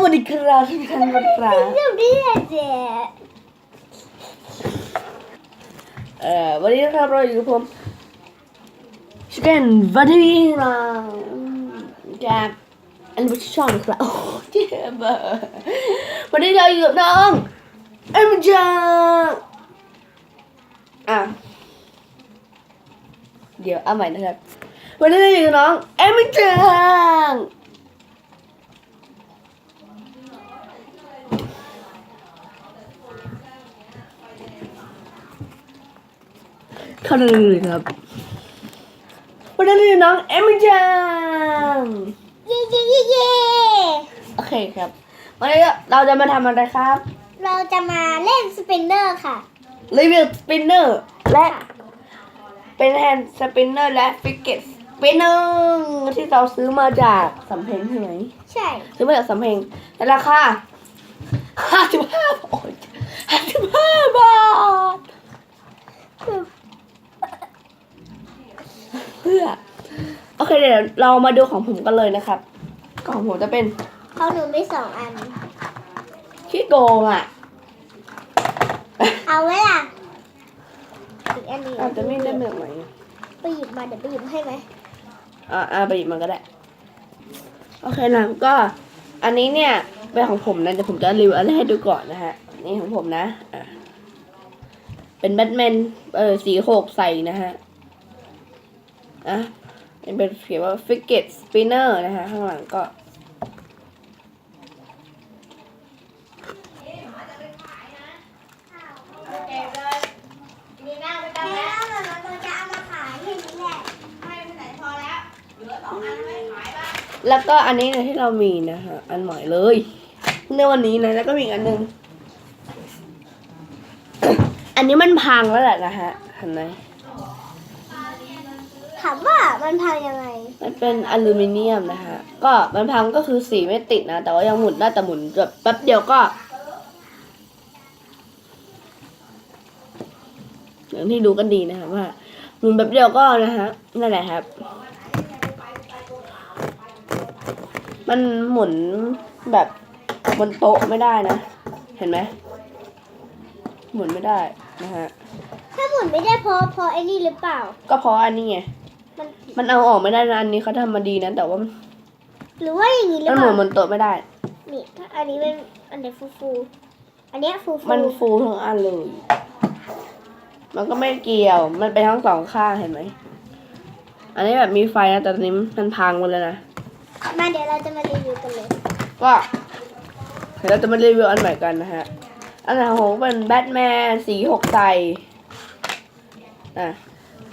วัสดีครับทุกท่านครับวันนี้นะครับเราอยู่กับผมชิคเก้นวัตถุดิบมาจากอันนี้ช่องครับโอ้เจ็บวันนี้เราอยู่กับน้องเอ็มจังเดี๋ยวเอาใหม่นะครับวันนี้เราอยู่กับน้องเอ็มจังเข้าเลยครับวันนี้น้องเอมิจังเย่โอเคครับวันนี้เราจะมาทำอะไรครับ เราจะมาเล่นสปินเนอร์ค่ะรีวิวสปินเนอร์และเป็นแฮนด์สปินเนอร์และฟิกเก็ตสปินเนอร์ที่เราซื้อมาจากสำเพ็งใช่ไหมใช่ซื้อมาจากสำเพ็งในราคา55 บาท55 บาทเพื่อโอเคเดี๋ยวเรามาดูของผมกันเลยนะครับของผมจะเป็นเขาหนูไม่2 อันขี้โกงอ่ะเอาไว้ล่ะอีกอันนี้อาจจะไม่ได้แบบไหนไปหยิบมาเดี๋ยวไปหยิบให้ไหมไปหยิบมาก็ได้โอเคนะก็อันนี้เนี่ยเป็นของผมนะเดี๋ยวผมจะรีวิวอันนี้ให้ดูก่อนนะฮะนี่ของผมนะเป็นแบทแมนสีโขกใสนะฮะนี่เป็นเขียนว่า Fidget Spinner นะฮะข้างหลังก็แล้วก็อันนี้นะที่เรามีนะฮะอันใหม่เลยในวันนี้นะแล้วก็มีอีกอันนึง อันนี้มันพังแล้วแหละนะฮะเห็นไหมถามว่ามันพังยังไงมันเป็นอลูมิเนียมนะฮะก็มันพังก็คือสีไม่ติดนะแต่ว่ายังหมุนได้แต่หมุนแบบแป๊บเดียวก็อย่างที่ดูกันดีนะครับว่าหมุนแป๊บเดียวก็นะฮะนั่นแหละครับมันหมุนแบบบนโต๊ะไม่ได้นะเห็นไหมหมุนไม่ได้นะฮะถ้าหมุนไม่ได้เพราะไอ้นี่หรือเปล่าก็เพราะอันนี้ไงมันเอาออกไม่ได้นะอันนี้เขาทำมาดีนะแต่ว่าหรือว่าอย่างนี้หรือเปล่ามันหมุนบนโต๊ะไม่ได้นี่ถ้าอันนี้เป็นอันเดียวฟูอันนี้ฟูมันฟูทั้งอันเลยมันก็ไม่เกี่ยวมันไปทั้งสองข้างเห็นไหมอันนี้แบบมีไฟนะแต่ตอนนี้มันพังหมดเลยนะมาเดี๋ยวเราจะมารีวิวกันเลยก็เดี๋ยวเราจะมารีวิวอันใหม่กันนะฮะอันของผมเป็นแบทแมนสีหกใส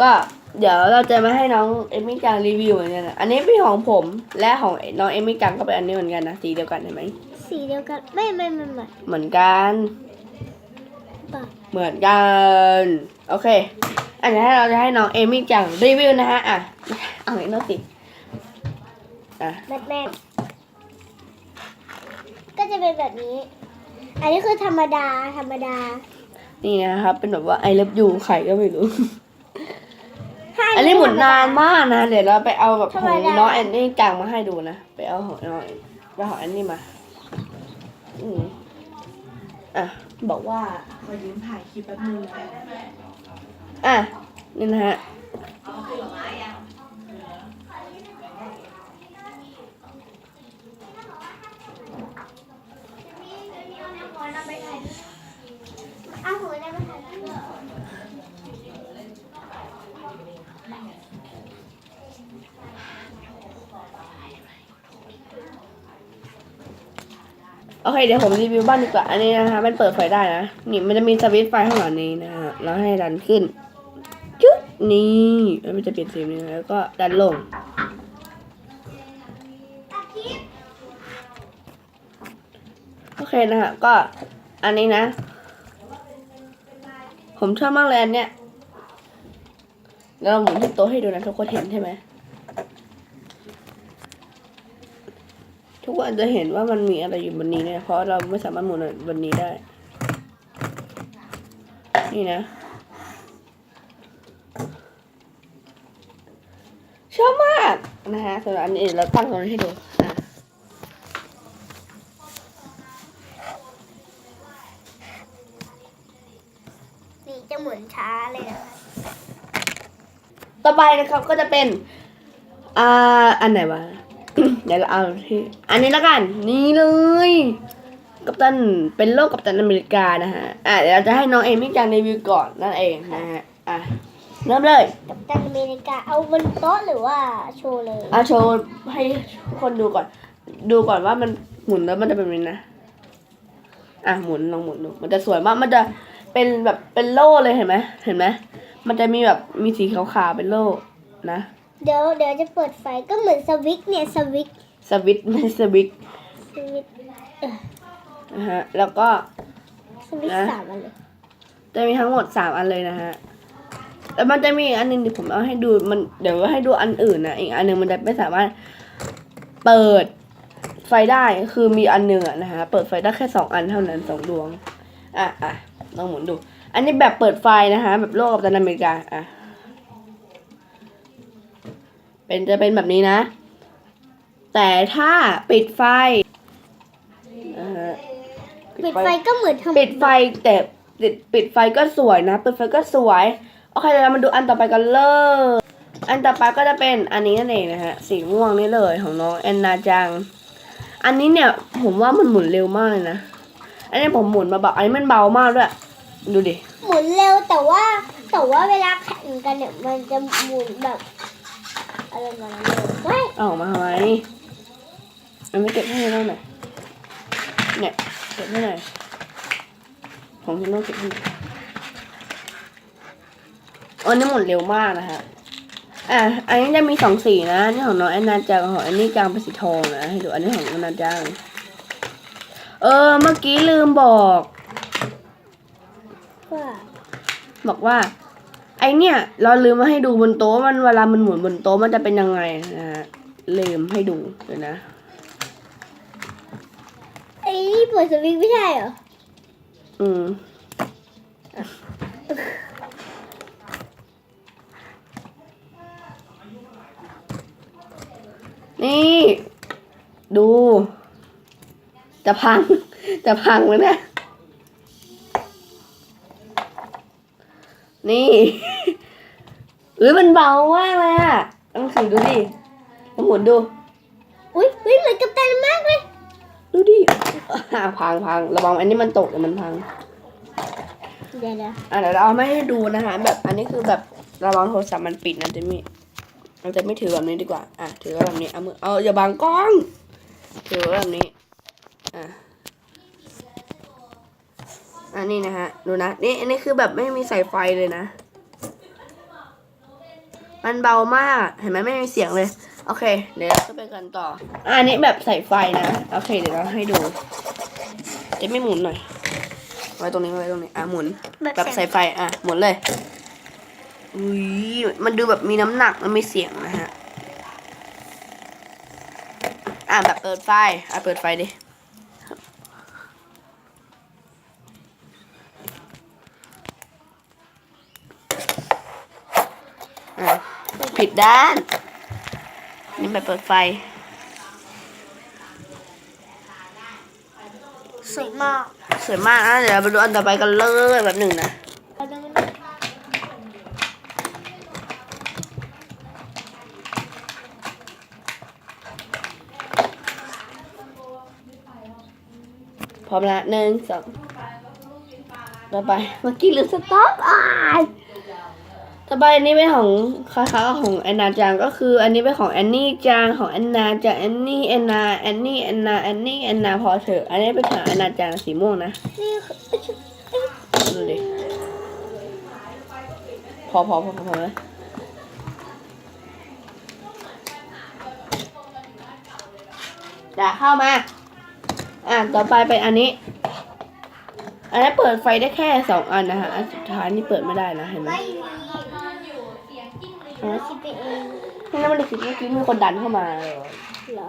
ก็เดี๋ยวเราจะมาให้น้องเอมี่จังรีวิวเหมือนกันนะอันนี้เป็นของผมและของน้องเอมี่จังก็เป็นอันนี้เหมือนกันนะสีเดียวกันเห็นไหมสีเดียวกันไม่เหมือนกันเหมือนกันโอเคอันนี้เราจะให้น้องเอมี่จังรีวิวนะฮะเอาหน่อยสิแบทแมนก็จะเป็นแบบนี้อันนี้คือธรรมดานี่นะครับเป็นแบบว่าไอเลิฟยูใครก็ไม่รู้อันนี้หมุนนานมากนะเดี๋ยวเราไปเอาแบบของน้องแอนนี่จังมาให้ดูนะไปเอาของน้องแอนนี่มาบอกว่ามายืมถ่ายคลิปแป๊บนึงนี่นะฮะโอเคเดี๋ยวผมรีวิวบ้านดีกว่าอันนี้นะคะมันเปิดไฟได้นะนี่มันจะมีสวิตช์ไฟข้างหลังนี้นะฮะแล้วให้ดันขึ้นจุ๊บนี่แล้วมันจะเปลี่ยนสีนี้แล้วก็ดันลงโอเคนะฮะก็อันนี้นะผมชอบมากเลยอันเนี้ยแล้วเราหมุนที่โต๊ะให้ดูนะทุกคนเห็นใช่ไหมทุกคนจะเห็นว่ามันมีอะไรอยู่บนนี้เนี่ยเพราะเราไม่สามารถหมุนบนนี้ได้นี่นะชอบมากนะฮะสำหรับอันนี้เราตั้งตรงนี้ให้ดู หมุนช้าเลยนะคะ ต่อไปนะครับก็จะเป็นอันไหนวะ เดี๋ยวเราเอาที่อันนี้แล้วกันนี่เลยกัปตันเป็นโลกกัปตันอเมริกานะฮะเดี๋ยวเราจะให้น้องเอมี่จังรีวิวก่อนนั่นเองนะฮะเริ่มเลย กัปตันอเมริกาเอาบนโต๊ะหรือว่าโชว์เลย โชว์ให้ทุกคนดูก่อนว่ามันหมุนแล้วมันจะเป็นยังไงนะหมุนลองหมุนดูมันจะสวยมากมันจะเป็นแบบเป็นโล่เลยเห็นไหมมันจะมีแบบมีสีขาวๆเป็นโล่นะ เดี๋ยวจะเปิดไฟก็เหมือนสวิตช์เนี่ยสวิตช์ สวิตช์ไม่สวิตช์ นะฮะแล้วก็ สวิตช์3 อันเลย จะมีทั้งหมด3 อันเลยนะฮะแล้วมันจะมีอีกอันนึงที่ผมเอาให้ดูมันเดี๋ยวให้ดูอันอื่นนะอีกอันนึงมันจะไม่สามารถเปิดไฟได้คือมีอันนึงนะฮะเปิดไฟได้แค่2 อันเท่านั้น2 ดวงลองหมุนดูอันนี้แบบเปิดไฟนะฮะแบบโลกกัปตันอเมริกาจะเป็นแบบนี้นะ แต่ถ้าปิดไฟปิดไฟก็เหมือนทำ ปิดไฟแต่ปิดไฟก็สวยนะปิดไฟก็สวยโอเคเดี๋ยวเรามาดูอันต่อไปกันเลยอันต่อไปก็จะเป็นอันนี้นั่นเองนะฮะสีม่วงนี่เลยของน้องแอนนาจังอันนี้เนี่ยผมว่ามันหมุนเร็วมากเลยนะอันนี้ผมหมุนมาแบบอันนี้มันเบามากด้วยดูดิ หมุนเร็วแต่ว่าเวลาแข่งกันเนี่ยมันจะหมุนแบบอะไรมาเร็วไม่ เอาออกมาทำไมมันไม่เก็บให้เราหน่อยเนี่ยเก็บให้หน่อยของที่น้องเก็บให้หน่อยอันนี้หมุนเร็วมากนะฮะอันนี้จะมี2 สีนะนี่ของน้องแอนนาจังของอันนี้จางเป็นสีทองนะให้ดูอันนี้ของแอนนาจังเมื่อกี้ลืมบอกว่าไอเนี่ยเราลืมมาให้ดูบนโต๊ะมันเวลามันหมุนบนโต๊ะมันจะเป็นยังไงนะฮะลืมให้ดูเลยนะ ไอ้นี่เปิดสวิตช์ไม่ใช่เหรอ นี่ดูจะพังแล้วนะนี่มันเบามากเลยอะต้องถือดูดิต้องหมุนดู อุ้ยเหมือนกัปตันมากเลย ดูดิพังระวังอันนี้มันตกเดี๋ยวมันพังเดี๋ยวเดี๋ยวเราเอาไม่ให้ดูนะคะแบบอันนี้คือแบบระวังโทรศัพท์มันปิดนะจะไม่ถือแบบนี้ดีกว่าถือแบบนี้เอามืออย่าบังกล้องถือแบบนี้อันนี้นะฮะดูนะนี่อันนี้คือแบบไม่มีสายไฟเลยนะมันเบามากเห็นไหมไม่มีเสียงเลยโอเคเดี๋ยวเราจะไปกันต่ออันนี้แบบใส่ไฟนะโอเคเดี๋ยวเราให้ดูจะไม่หมุนหน่อยไว้ตรงนี้หมุนแบบใส่ไฟหมุนเลยอุ้ยมันดูแบบมีน้ำหนักมันมีเสียงนะฮะแบบเปิดไฟเปิดไฟดิผิดด้านนี่แบบเปิดไฟสวยมากนะเดี๋ยวเราไปดูอันต่อไปกันเลยแบบหนึ่งนะพร้อมละ1 2ต่อไปเมื่อกี้ลืมสต็อปต่อไปอันนี้เป็นของคล้ายๆของแอนนาจังก็คืออันนี้เป็นของแอนนี่จังของแอนนาจังแอนนาพอเถอะอันนี้เป็นของแอนนาจังสีม่วงนะดูดิพอเลยด่าเข้ามาต่อไปเป็นอันนี้เปิดไฟได้แค่2 อันนะคะอันสุดท้ายนี่เปิดไม่ได้นะเห็นไหมคิดไปเอง นั่นมันคิดเมื่อกี้มีคนดันเข้ามาเหรอ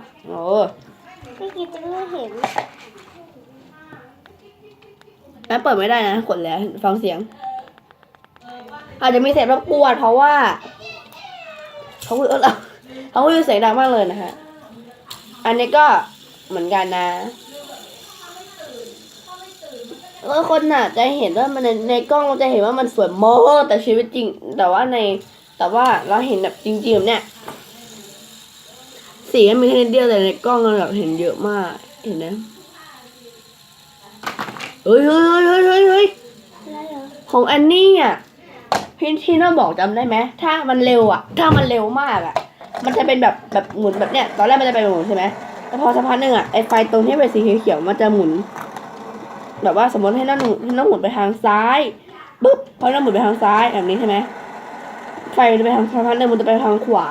ไม่คิดจะไม่เห็นเปิดไม่ได้นะกดแล้วฟังเสียงอาจจะมีเสียงรบกวนเพราะว่าเขาคุยเสียงดังมากเลยนะฮะอันนี้ก็เหมือนกันนะ แล้วคนน่ะจะเห็นว่ามันในกล้องเราจะเห็นว่ามันสวยมากแต่ชีวิตจริง แต่ว่าเราเห็นแบบจริงๆเนี่ยสีมันมีแค่นิดเดียวแต่ในกล้องเราแบบเห็นเยอะมากเห็นไหมเฮ้ยอะไรเหรอ ของอันนี้อ่ะพี่น้องบอกจำได้ไหมถ้ามันเร็วถ้ามันเร็วมากมันจะเป็นแบบหมุนแบบเนี้ยตอนแรกมันจะเป็นหมุนใช่ไหมแต่พอสักพักหนึ่งไอไฟตรงที่เป็นสีเขียวๆมันจะหมุนแบบว่าสมมติให้น้องหมุนไปทางซ้ายปุ๊บพอน้องหมุนไปทางซ้ายแบบนี้ใช่ไหมไฟมันจะไปทางสักพักหนึ่งมันจะไปทางขวา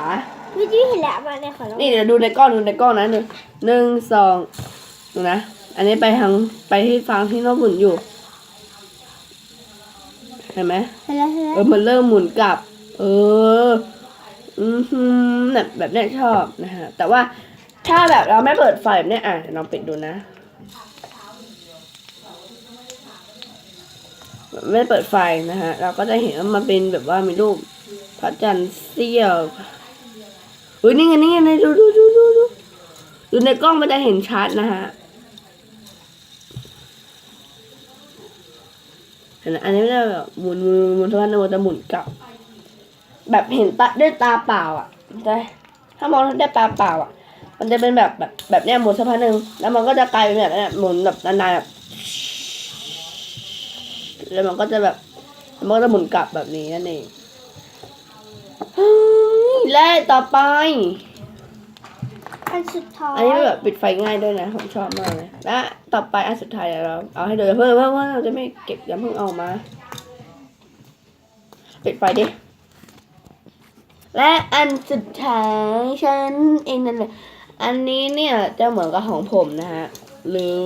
วิธีเห็นแล้วมาเนี่ยขอลอง นี่เดี๋ยวดูในกล้องนะหนึ่งสองดูนะอันนี้ไปที่ฟังที่น้องหมุนอยู่เห็นไหม เห็นแล้ว มันเริ่มหมุนกลับ แบบเนี้ยชอบนะฮะแต่ว่าถ้าแบบเราไม่เปิดไฟแบบเนี้ยลองปิดดูนะไม่เปิดไฟนะฮะเราก็จะเห็นว่ามันเป็นแบบว่ามีรูปพระจันทร์เสี้ยวอุ้ยนี่ไงดูในกล้องมันจะเห็นชัดนะฮะเห็นไหมอันนี้ไม่ได้แบบหมุนทุกวันมันจะหมุนกลับ แบบเห็นด้วยตาเปล่าแต่ถ้ามองด้วยตาเปล่ามันจะเป็นแบบเนี้ยหมุนสักพักหนึ่งแล้วมันก็จะกลายเป็นแบบนี้หมุนแบบนานๆแบบแล้วมันก็จะหมุนกลับแบบนี้นั่นเองและต่อไป อันสุดท้าย อันนี้แบบปิดไฟง่ายด้วยนะผมชอบมากเลยและต่อไปอันสุดท้ายเดี๋ยวเราเอาให้ดูเพิ่มว่าเราจะไม่เก็บอย่าเพิ่งเอามาปิดไฟดิและอันสุดท้ายฉันเองนั่นแหละอันนี้เนี่ยจะเหมือนกับของผมนะฮะหรือ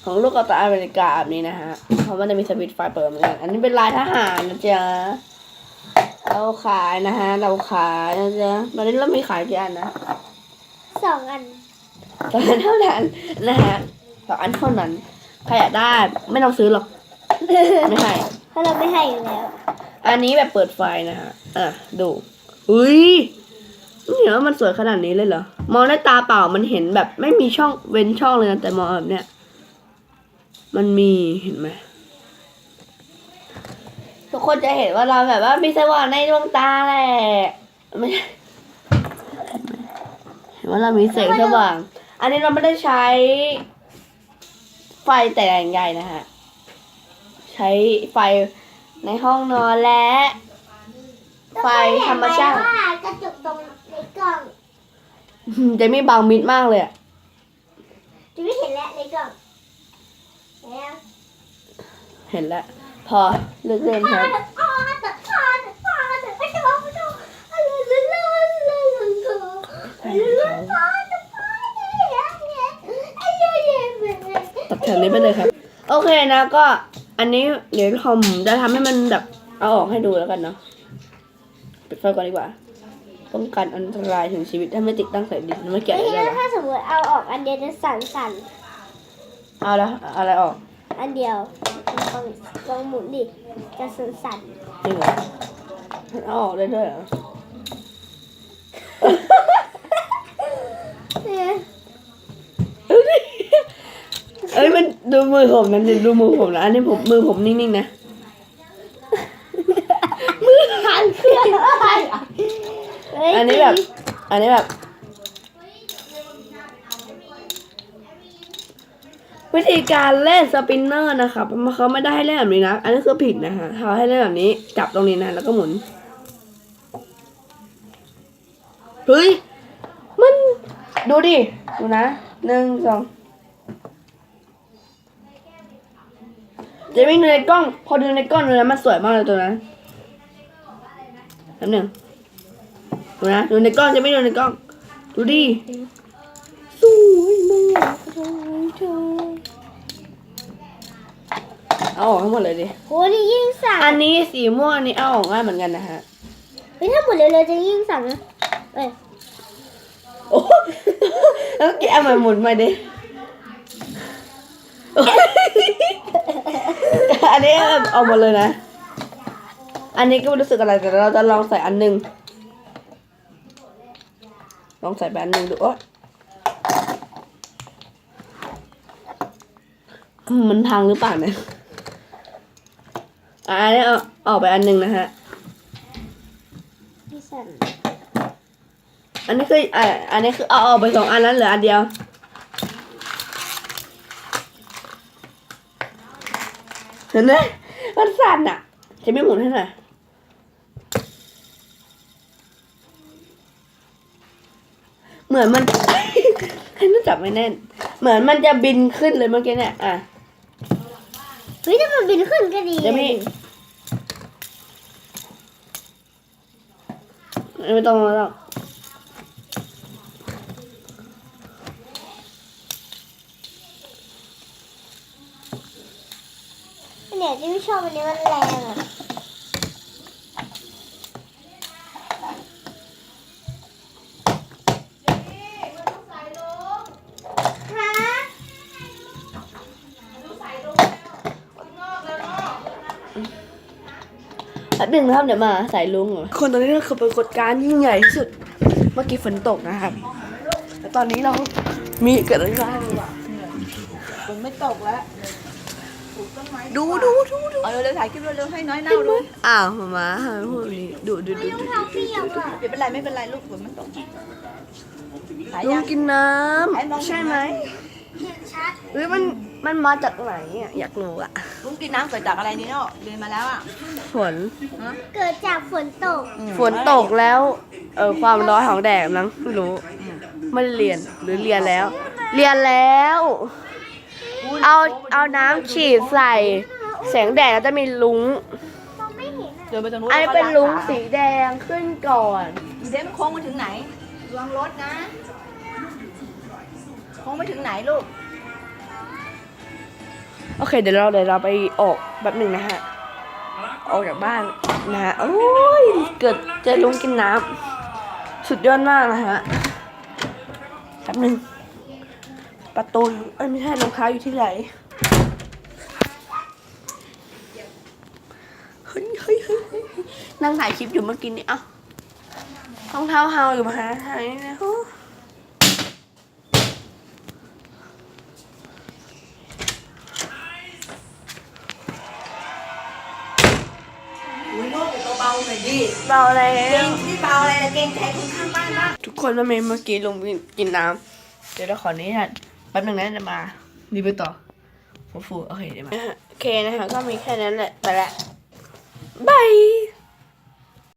ของลูกกระต่ายอเมริกาแบบนี้นะฮะเพราะมันจะมีสวิตช์ไฟเปิดเหมือนกันอันนี้เป็นลายทหารนะจ๊ะเราขายนะฮะเราขายนะจ๊ะตอนนี้เรามีขายกี่อันนะ 2 อัน 2 อันเท่านั้นนะฮะ2 อันเท่านั้นใครอยากได้ไม่ต้องซื้อหรอกไม่ให้ เพราะเราไม่ให้อยู่แล้ว อันนี้แบบเปิดไฟนะฮะดูอุ้ยเห็นว่ามันสวยขนาดนี้เลยเหรอมองด้วยตาเปล่ามันเห็นแบบไม่มีช่องเว้นช่องเลยนะแต่มองแบบเนี้ยมันมีเห็นไหมทุกคนจะเห็นว่าเราแบบว่ามีสว่างในดวงตาแหละไม่ใช่เห็นว่าเรามีแสงสว่าง อันนี้เราไม่ได้ใช้ไฟแต่อย่างใหญ่นะฮะใช้ไฟในห้องนอนและไฟธรรมชาติ ว่ากระจกตรงในกล้อง จะไม่บางมิดมากเลย จะไม่เห็นแล้วในกล้องแล้ว เห็นแล้วพอเลิกเล่นครับตัดแถวนี้ไปเลยครับโอเคนะก็อันนี้เดี๋ยวผมจะทำให้มันแบบเอาออกให้ดูแล้วกันเนาะปิดไฟก่อนดีกว่าป้องกันอันตรายถึงชีวิตถ้าไม่ติดตั้งสายดินไม่เกี่ยวอะไร ไม่ ได้ ใช่ หรอ ถ้าสมมติเอาออกอันเดียวจะสั่น เอาแล้วเอาอะไรออก ๆอันเดียวลองหมุนดิจะสั่น จริงเหรอเอาออกได้ด้วยเหรอ ๆเนี่ย เอ้ยมันดูมือผมนะดูมือผมนะอันนี้มือผมนิ่งๆนะมือหันเคลื่อนอะไรอันนี้แบบวิธีการเล่นสปินเนอร์นะครับเขาไม่ได้ให้เล่นแบบนี้นะอันนี้คือผิดนะฮะเขาให้เล่นแบบนี้จับตรงนี้นะแล้วก็หมุนเฮ้ยมันดูดิดูนะ1 2จะวิ่งดูในกล้องพอดูในกล้องดูนะมันสวยมากเลยตัวนั้น1ดูนะดูในกล้องจะไม่ดูในกล้องดูดิสวยมากเลยเธอเอาออกทั้งหมดเลยดิ โหนี่ยิ่งสั่น อันนี้สีม่วงอันนี้เอาออกง่ายเหมือนกันนะฮะ เฮ้ยถ้าหมุนเร็วๆจะยิ่งสั่นนะเอ้ย โอ้แล้วแกเอามาหมุนมาดิอันนี้เอาหมดเลยนะอันนี้ก็ไม่รู้สึกอะไรแต่เราจะลองใส่อันนึงลองใส่ไปอันนึงดู มันพังหรือเปล่าเนี่ยอันนี้เอาออกไปอันหนึ่งนะฮะ พี่สัน อันนี้คืออันนี้คือเอาออกไป2 อันนั้นเหลืออันเดียวเห็นไหมมันสั่นอ่ะจะไม่หมุนให้หน่อยเหมือนมัน ให้มันจับไม่แน่น เหมือนมันจะบินขึ้นเลยเมื่อกี้เนี่ยอ่ะ เฮ้ยถ้ามันบินขึ้นก็ดี เดี๋ยวไม่ต้องแล้ว เนี่ยที่ไม่ชอบอันนี้มันแรงอ่ะฮะ แป๊บหนึงนะครับเดี๋ยวมาใส่ลุงเหรอคนตอนนี้เราคือปรากฏการณ์ยิ่งใหญ่ที่สุดเมื่อกี้ฝนตกนะครับแต่ตอนนี้เรามีเกิดอะไรขึ้น ฝนไม่ตกแล้ว ดู เอาเร็วๆถ่ายคลิปเร็วๆให้น้อยเน่าดู อ้าวมาพูดนี้ดู รองเท้าเปียกอ่ะ ไม่เป็นไรไม่เป็นไรลูกฝนมันตกถ่าย ลุ ยัง ง กินน้ ให้น้อง ำใช่ไหม เห็นชัด หรือมันมาจากไหนอ่ะอยากรู้อ่ะ ลุงกินน้ำเกิดจากอะไรนี่เนาะเรียนมาแล้วอ่ะ ฝน เกิดจากฝนตก ฝนตกแล้วความร้อนของแดดมั้งไม่รู้ไม่ได้เรียนหรือเรียนแล้ว เรียนแล้ว เอาน้ำฉีดใส่แสงแดดแล้วจะมีลุ้ง มองไม่เห็นอ่ะ เดินไปตรงนู้น อันนี้เป็นลุ้งสีแดงขึ้นก่อน อีเดมโค้งมาถึงไหนระวังรถนะโค้งไปถึงไหนลูก โอเคเดี๋ยวเราไปออกแบบหนึ่งนะฮะออกจากบ้านนะฮะโอ้ยเกิดเจอลุงกินน้ำสุดยอดมากนะฮะแบบหนึ่งประตูไม่ใช่รองเท้าอยู่ที่ไหนเฮ้ยนั่งถ่ายคลิปอยู่เมื่อกี้นี่เอ้ารองเท้าเฮาอยู่มาหาหายนะฮู้ อุ้ยลูกเบาๆหน่อยดิ เบาอะไร เก่งที่เบาอะไรเก่งใจคนข้างบ้านมาก ทุกคนเมื่อกี้ลุงกินน้ำเดี๋ยวเราขอนี้นะแป๊บหนึงนะจะมารีวิวต่อฟูโอเคเดี๋ยวมาโอเคนะคะก็มีแค่นั้นแหละไปละบาย